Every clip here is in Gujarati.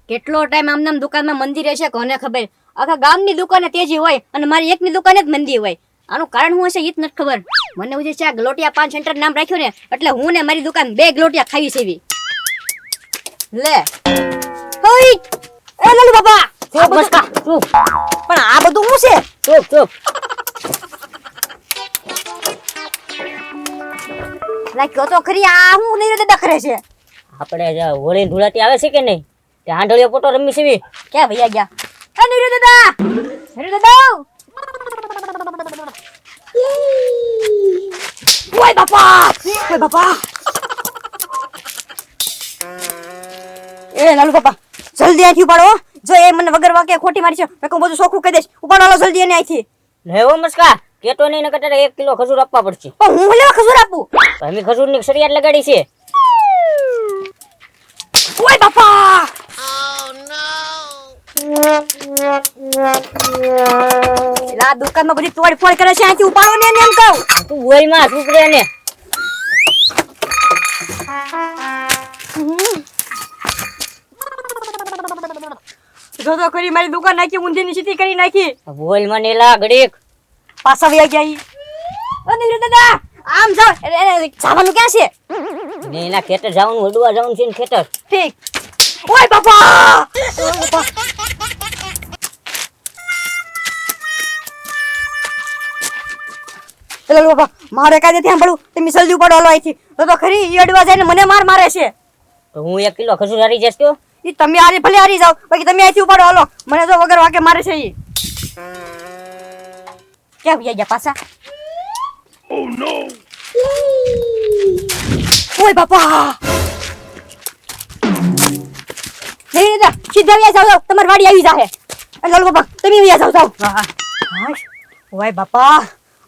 કેટલો ટાઈમ આમ નામ દુકાનમાં મંદી રહેશે કોને ખબર. આખા ગામની દુકાને તેજી હોય અને મારી એકની દુકાને જ મંદી હોય. આનું કારણ શું હશે એ જ નથી ખબર. મને એવું છે આ ગલોટિયા પાન સેન્ટર નામ રાખ્યું ને એટલે હું ને મારી દુકાન બે ગલોટિયા ખાવી છે એવી. લે ઓય એ લાલુ બાપા નમસ્કાર. ચૂપ પણ આ બધું શું છે? ચૂપ ચૂપ લાગ્યો તો ખરી. આ હું નહીં દાદા કરે છે. આપણે જે હોળી ધૂળાટી આવે છે કે નહીં તે હાંડળિયો પોટો રમી છે ક્યાં ભૈયા ગયા? એ નીરુ દાદા, નીરુ દાદા. ઓય બાપા, ઓય બાપા. એ લાલુ બાપા જલ્દી અહીંથી ઉપાડો. જો એ મને વગર વાકે ખોટી મારી છે મેં કહું બધું સોખું કહી દઈશ. ઉપાડો લો જલ્દી એને અહીંથી. લેવો મસ્કા કેતો નહીં ને કટારે 1 કિલો ખજૂર આપવા પડશે. પણ હું લેવા ખજૂર આપું? અમે ખજૂરની શરિયાત લગાડી છે. ઓય બાપા. લા દુકાનમાં બધી તોડ ફોડ કરે છે. અહીંથી ઉપાડો ને એમ કહું. તું ઓય માં છૂપરે ને. જો તો કરી મારી દુકાન નાખી ઊંધીની સીધી કરી નાખી. બોલ મને લા ઘડીક પાછા વયા ગયા ઈ. અને રે દાદા આમ જાવ જવાનું ક્યાં છે? ને એના ખેતર જવાનું હડવા જવાનું છે ને ખેતર. ઠીક. ઓય બાપા. હેલો બાપા મારે કાજે ત્યાં પડું તમે જલ્દી ઉપાડો હાલો અહીંથી. તો ખરી ઈ અડવા જાય ને મને મારે છે. તો હું 1 કિલો ખજૂર હારી જઈશ તો ઈ તમે હારી ભલે હારી જાવ બાકી તમે અહીંથી ઉપાડો હાલો. મને તો વગર વાકે મારે છે ઈ. ક્યાં ગયા પાછા? ઓ નો. ઓય બાપા. નહીં દાદા સીધા વ્યા જાવ તમારી વાડી આવી જાહે. લાલુ બાપા તમે વ્યા જાવ જાવ. હા ઓય બાપા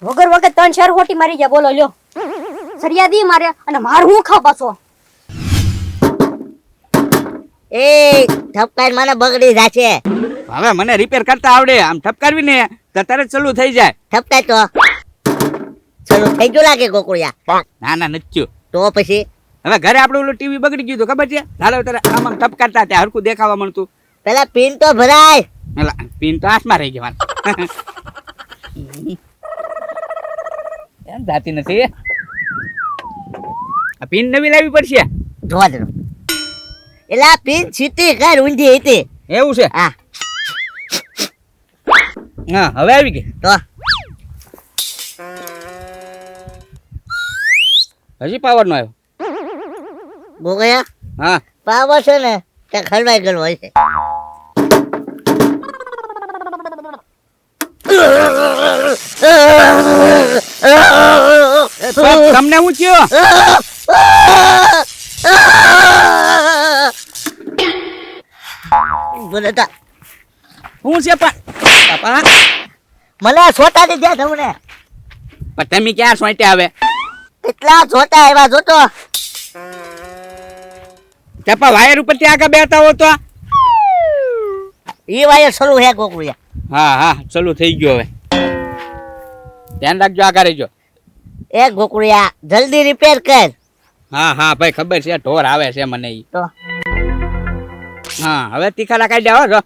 વગર વગર 3-4 હોટી મારી ગયા. બોલો લ્યો સરિયા દી મારે અને માર હું ખાવ પાછો. એ ઠપકાર મને બગડી જાશે. હવે મને રિપેર કરતા આવડે. આમ ઠપકારવી ને તો તરત ચાલુ થઈ જાય. ઠપકાર તો ચાલુ થઈ ગયું લાગે ગોકુળિયા. ના ના નથી. તો પછી હવે ઘરે આપણે ઓલું ટીવી બગડી ગયું તો ખબર છે. હાલો તારે આમ આમ ઠપકારતા ત્યાં હરખું દેખાવા મળતું. પેલા પિન તો ભરાય. એલા પિન તો હાથમાં રહી ગયા. એમ જાતી નથી. આ પિન નવી લાવવી પડશે. જોવા દે એલા પિન સીટી કર ઊંધી હતી. એવું છે? હા હા હવે આવી ગઈ. તો હજી પાવર નો આવ્યો. ગોગયા હા પાવર છે ને તે ખલવાઈ ગયેલો હોય છે. તમને હું થયો? બોલતા હું છે પણ બાપા મને છોટા દે દે તમને. પણ તમે ક્યાં સોંટ્યા હવે? કેટલા છોટા આવ્યા જોતો. ચપા વાયર ઉપર ત્યાં આગળ બેઠા હો તો. ઈ વાયર શરૂ હે ગોકુળિયા. હા હા ચાલુ થઈ ગયો. હવે ધ્યાન રાખજો. આગળ રહેજો. એ ગોકુળિયા જલ્દી રિપેર કર. હા હા ભાઈ ખબર છે. ઢોર આવે છે મને ઈ. તો હા હવે તીખાલા કાઢ્યા હો જો.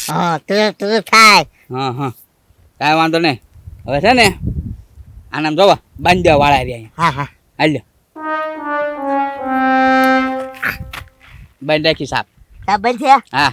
હા તું થાય. હા હા કાંઈ વાંધો નહીં. હવે છે ને આનામ જોવા બાંધી દેવા વાળા રહ્યા. હા હા હાલ્યો બાંધી રાખી સાપ. સાબ બંધ છે. હા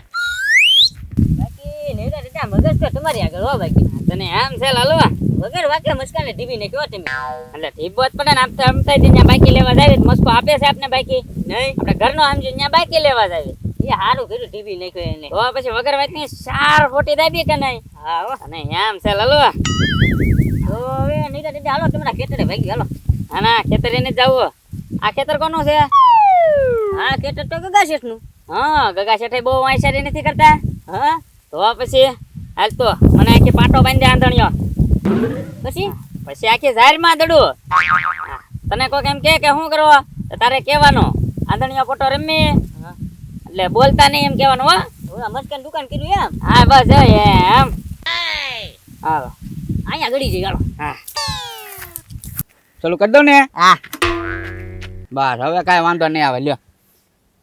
બાકી નેરા રીતા મગજ તો તમારી આગળ હો બાકી. તને આમ છે લાલો વગર વાકે મસ્કાને ટીવી ને કયો તમે. એટલે ટીબો જ પડે ને આમ તો અમતા દી ન્યા બાકી લેવા જાય મસ્કો આપે છે આપને બાકી. નહીં આપણે ઘરનો સમજો ન્યા બાકી લેવા જાય. એ હારું કર્યું ટીવી નાખ્યો એને. તો પછી વગર વાતની 4 ફોટી દાબી કે નહીં. હા હો અને આમ છે લાલો. તો હવે નીરા રીતા હાલો તમારા ખેતરે ભાગી હાલો. હા ના ખેતરે ને જાવ. આ ખેતર કોનું છે? હા ખેતર તો ગગા શેઠનું. હા ગગા શેઠે બહુ વાંસારી નથી કરતા. હા તો પછી હાલ તો મને આખી પાટો બાંધી આંધણ્યો. પછી આખી ઝારમાં દડું. તને કોક એમ કે શું કરવા તારે કહેવાનું આંધણિયો પોટો રમી એટલે બોલતા નહીં એમ કહેવાનું. હો મસ્કાન દુકાન કર્યું એમ. હા બસ એમ. હાલો અહીંયા ગળી જઈ હાલો. હા ચાલુ કરી દઉં ને. હા બસ હવે કાંઈ વાંધો નહીં આવે. લ્યો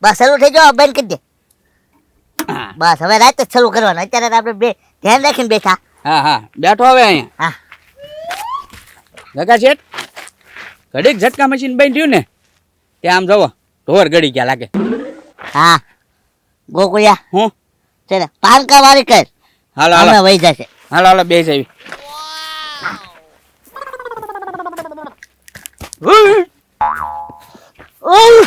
બસ શરૂ થઈ ગયો બંધ કરી દે હા બસ હવે રાત જ શરૂ કરવાનું અત્યારે તો આપણે બે ધ્યાન રાખીને બેઠા હા હા બેઠો હવે અહીંયા હા ગગા શેઠ ઘડીક ઝટકા મશીન બંધ થયું ને ત્યાં આમ જવો ઢોર ગળી ગયા લાગે હા ગોકુળિયા હું છે ને પાનકા વાળી કર હાલો હાલો અમે વહી જશે હાલો હાલો બે જવી ઓહ!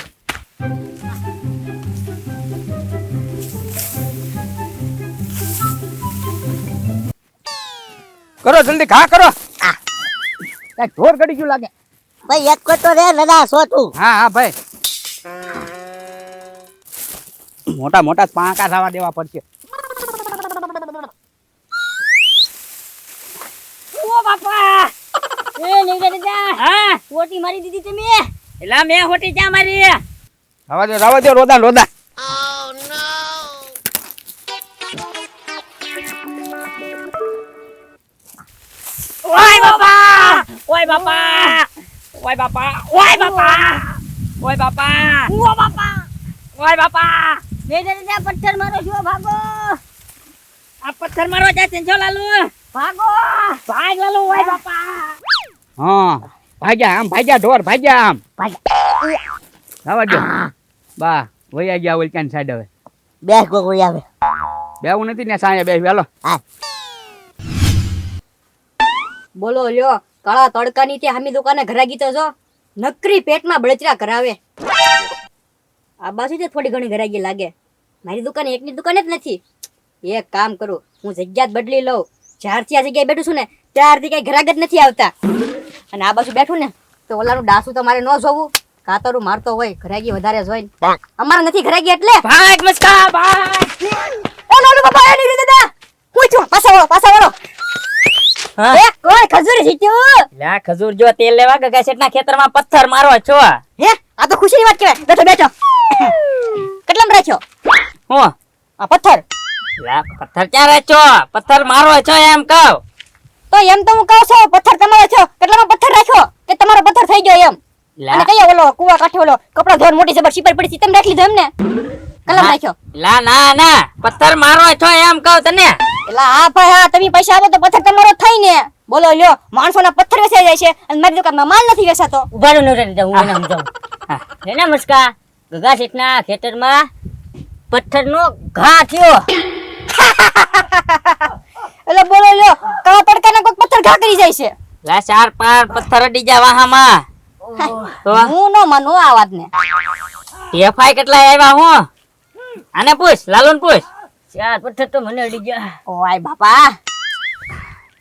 કરો જલ્દી ઘા કરો આ. કાંઈક ઢોર ગળી ગયું લાગે ભાઈ એક તો રે નડા સોતું હા હા ભાઈ મોટા મોટા જ પાંકા થવા દેવા પડશે ઓ બાપા એ નીકળે જા હા ઓટી મારી દીધી તમે એલા મેં હોટી જા મારી રવા દો રોદા રોદા ઓય બાપા ઓય બાપા ઓય બાપા ઓય બાપા ઓય બાપા ઓ બાપા ઓય બાપા નીકળે જા પથ્થર મારો છો ભાગો આ પથ્થર મારો જા ચંચો લાલુ ભાગો ભાગ લાલુ ઓય બાપા હા ભાગ્યા આમ ભાગ્યા ઢોર ભાગ્યા આમ રવા દો બા વૈયા ગયા ઓલ ક્યાં સાઈડ હવે બેસ ગોકુળિયા હવે બેવું નથી ને સાંજે બે વેલો હા બોલો લ્યો કાળા તડકાની તે હામી દુકાને ઘરાગી તો જો નકરી પેટમાં બળતરા કરાવે આ બાજુ તે થોડી ઘણી ઘરાગી લાગે મારી દુકાને એકની દુકાને જ નથી એક કામ કરું હું જગ્યા જ બદલી લઉં જ્યારથી આ જગ્યાએ બેઠું છું ને ત્યારથી કઈ ઘરાગ જ નથી આવતા અને આ બાજુ બેઠું ને તો ઓલાનું ડાસું તો મારે ન જોવું કાતરું મારતો હોય ઘરાગી વધારે જોઈ અમારે નથી ઘરાગી એટલે ભાગ મસ્કા ભાગ એ લાલુ બાપા એ નીકળી દાદા હું છું પાછા વાળો એ કોઈ ખજૂરી જીત્યું લા ખજૂર જો તેલ લેવા ગગા શેઠના ખેતરમાં પથ્થર મારો છો હે આ તો ખુશીની વાત કહેવાય બેઠો બેઠો કેટલામાં રાખ્યો હું આ પથ્થર લા પથ્થર ક્યાં રાખ્યો પથ્થર મારો છો એમ કહું તો એમ તો હું કહું છું પથ્થર તમારો છો કેટલામાં પથ્થર રાખ્યો કે તમારો પથ્થર થઈ ગયો એમ અને કયો ઓલો કુવા કાંઠે ઓલો કપડા ધોન મોટી જબર શીપર પડી છે તેમ રાખી લીધો એમ ને કેટલામાં રાખ્યો લા ના ના પથ્થર મારો છો એમ કહું તને એલા હા ભાઈ હા તમે પૈસા આપો તો પથ્થર તમારો થાય ને બોલો લ્યો માણસોના પથ્થર વેચાઈ જાય છે અને મારી દુકાનમાં માલ નથી વેચાતો ઉભા રહો નવરા હું એને સમજાવું હે ને મસ્કા ગગા શેઠના ખેતરમાં પથ્થરનો ઘા થયો એટલે બોલો લ્યો કાળા તડકાના કોઈક પથ્થર ઘા કરી જાય છે લા 4-5 પથ્થર અડી ગયા વાહામાં તો હું ન માનું આ વાતને ટેફાઈ કેટલા આવ્યા હું આને પૂછ લાલુને પૂછ 4 પથ્થર તો મને અડી ગયા ઓય બાપા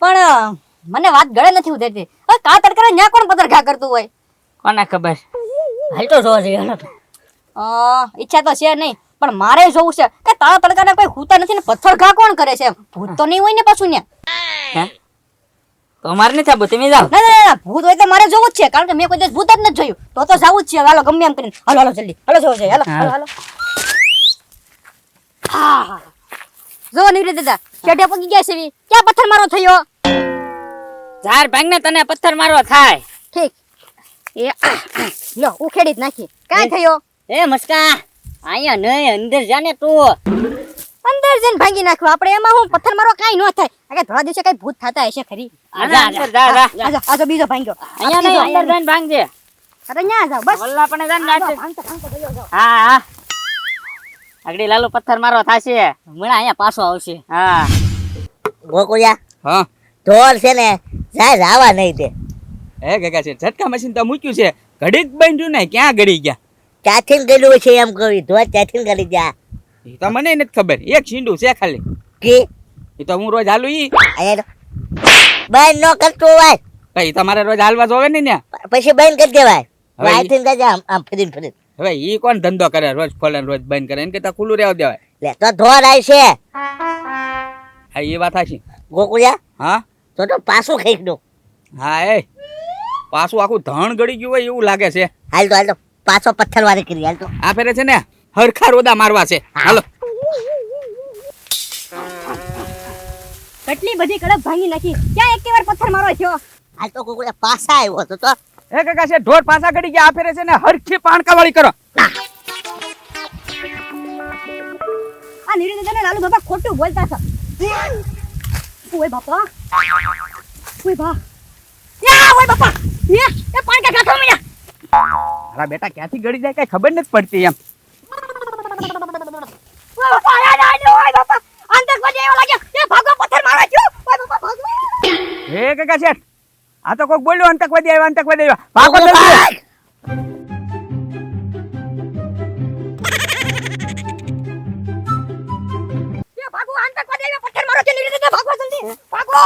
પણ મને વાત ગળે નથી ઉતરતી હવે કાળા તડકાના ન્યા કોણ પથ્થર ઘા કરતું હોય કોને ખબર હાલ તો જોવા જઈએ હાલો ઈચ્છા તો છે નહીં પણ મારે જોવું છે કે તાળા તડકાના કોઈ હુતા નથી ને પથ્થર ઘા કોણ કરે છે ભૂત તો નહીં હોય ને પાછું ને હે તો મારે નથી આબુ તમે જાઓ ના ના ના ભૂત હોય તો મારે જોવું જ છે કારણ કે મેં કોઈ દિવસ ભૂત જ નથી જોયું તો જાવું જ છે હાલો ગમે એમ કરીને હાલો હાલો જલ્દી હાલો જોવો છે હાલો હાલો હાલો હા જો નીકળી દાદા કેડે પગી ગયા છે વી ક્યાં પથ્થર મારો થયો ઝાર ભાંગને તને પથ્થર મારવા થાય ઠીક એ લો ઉખેડી જ નાખી કાંઈ થયો એ મસ્કા અહીંયા નહીં અંદર જાને તું અંદર જઈને ભાંગી નાખ્યો આપણે એમાં હું પથ્થર મારો કાંઈ ન થાય આ કે થોડા દિવસે કઈ ભૂત થતા હશે ખરી આજા અંદર જા જા આજો આજો બીજો ભાંગ્યો અહીંયા નહીં અંદર જઈને ભાંગજે અરે ન્યા જાવ બસ વલ્લા પણ જઈને નાખજે ભાંગતો ભાંગતો ગયો જાવ હા હા આગળી લાલુ પથ્થર મારવા થાશે હમણાં અહીંયા પાછો આવશે હા ગોકુળિયા હા ઢોર છે ને જાય રાવા નહીં દે એ ગગા છે ઝટકા મશીન તો મૂક્યું છે ઘડીક બાંધ્યું ને ક્યાં ગળી ગયા ક્યાંથી ગયેલું છે એમ કહ્યું ઢોર ક્યાંથી ગળી જા એ તો મને નથી ખબર એક છીંડું છે ખાલી કે એ તો હું રોજ હાલું ઈ અહીંયા બંધ ન કરતું હોય ભાઈ તમારે રોજ હાલવા જોવે ને પછી બંધ કરી દેવાય હવે આઈથી જજા આમ ફરીને ફરીને હવે ઈ કોણ ધંધો કરે રોજ ખોલે ને રોજ બંધ કરે એને કરતા ખુલ્લું રહેવા દેવાય લે તો ઢોર આવી છે હા એ વાત હાચી ગોકુળિયા હા તો પાછું ખાઈ દો હા એ પાછું આખું ધણ ગળી ગયું હોય એવું લાગે છે હાલ તો પાછો પથ્થર વાળી કરી હાલ તો આ ફેરે છે ને હરખા રોદા મારવા છે હાલો કેટલી બધી કડક ભાંગી નાખી ક્યાં એક વાર પથ્થર મારો થયો હાલ તો ગોકુળિયા પાછા આવ્યો તો એ કાકા છે ઢોર પાછા ગળી ગયા આ ફેરે છે ને હરખી પાણકા વાળી કરો આ નીરુ દાદાને લાલુ બાપા ખોટું બોલતા છે ઓય બાપા ઓય બા યા ઓય બાપા એ પાણી કા ગાથો મિયા મારા બેટા ક્યાંથી ગળી જાય કઈ ખબર નથી પડતી એમ ઓય બાપા ઓય બાપા આતંકવાદી આવ્યો લાગ્યો એ ભાગો પથ્થર મારો છો ઓય બાપા ભાગો હે કાકા શેઠ આ તો કોક બોલ્યો આતંકવાદી આવ્યા ભાગો જલ્દી એ ભાગો આતંકવાદી આવ્યો પથ્થર મારો છે નીરુ દાદા ભાગો જલ્દી ભાગો